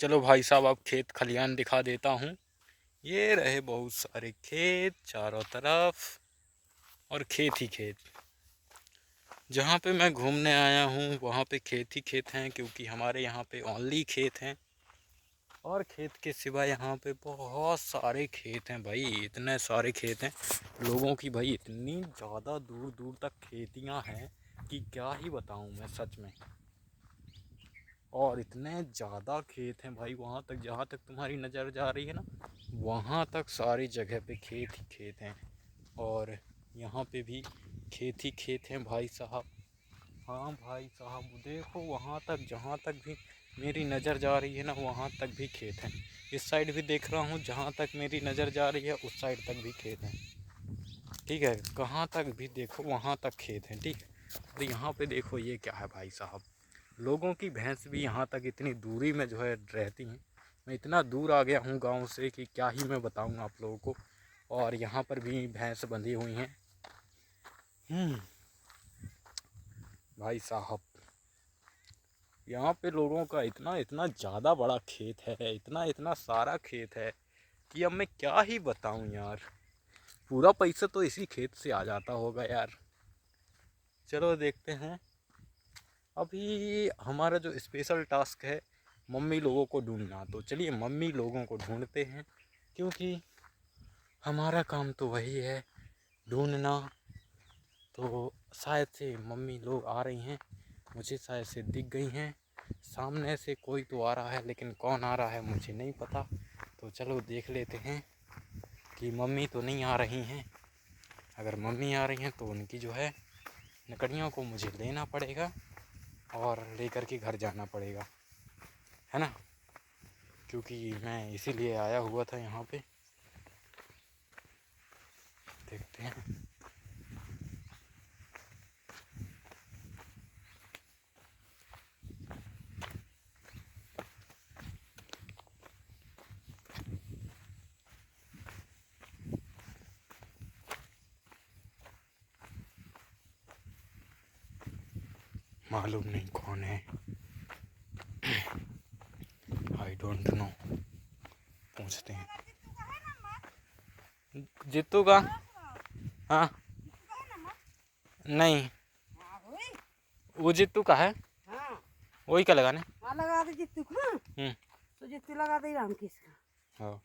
चलो भाई साहब, अब खेत खलियान दिखा देता हूँ। ये रहे बहुत सारे खेत चारों तरफ, और खेत ही खेत। जहाँ पे मैं घूमने आया हूँ वहाँ पे खेत ही खेत हैं, क्योंकि हमारे यहाँ पे ओनली खेत हैं। और खेत के सिवा यहाँ पे बहुत सारे खेत हैं भाई, इतने सारे खेत हैं लोगों की भाई, इतनी ज़्यादा दूर दूर तक खेतियाँ हैं कि क्या ही बताऊँ मैं सच में। और इतने ज़्यादा खेत हैं भाई, वहाँ तक जहाँ तक तुम्हारी नज़र जा रही है ना, वहाँ तक सारी जगह पे खेत ही खेत हैं। और यहाँ पे भी खेत ही खेत हैं भाई साहब। हाँ भाई साहब, देखो वहाँ तक जहाँ तक भी मेरी नज़र जा रही है ना, वहाँ तक भी खेत हैं। इस साइड भी देख रहा हूँ, जहाँ तक मेरी नज़र जा रही है उस साइड तक भी खेत हैं। ठीक है, कहाँ तक भी देखो वहाँ तक खेत हैं। ठीक है, तो यहाँ पे देखो ये क्या है भाई साहब, लोगों की भैंस भी यहाँ तक इतनी दूरी में जो है रहती हैं। मैं इतना दूर आ गया हूँ गाँव से कि क्या ही मैं बताऊँ आप लोगों को। और यहाँ पर भी भैंस बंधी हुई हैं। भाई साहब, यहाँ पे लोगों का इतना इतना ज़्यादा बड़ा खेत है, इतना इतना सारा खेत है कि अब मैं क्या ही बताऊँ यार। पूरा पैसा तो इसी खेत से आ जाता होगा यार। चलो देखते हैं। अभी हमारा जो स्पेशल टास्क है मम्मी लोगों को ढूंढना, तो चलिए मम्मी लोगों को ढूंढते हैं, क्योंकि हमारा काम तो वही है, ढूंढना। तो शायद से मम्मी लोग आ रही हैं, मुझे शायद से दिख गई हैं। सामने से कोई तो आ रहा है, लेकिन कौन आ रहा है मुझे नहीं पता। तो चलो देख लेते हैं कि मम्मी तो नहीं आ रही हैं। अगर मम्मी आ रही हैं तो उनकी जो है लकड़ियों को मुझे लेना पड़ेगा और लेकर के घर जाना पड़ेगा, है ना, क्योंकि मैं इसीलिए आया हुआ था यहाँ पे। देखते हैं। मालूम नहीं कौन है, आई डोंट नो। पूछते हैं। जित्तू का? हाँ नहीं, वो जित्तू का है। हाँ वही का लगाने। हाँ लगा दे जित्तू को। तो जित्तू लगा दे राम किसका। हाँ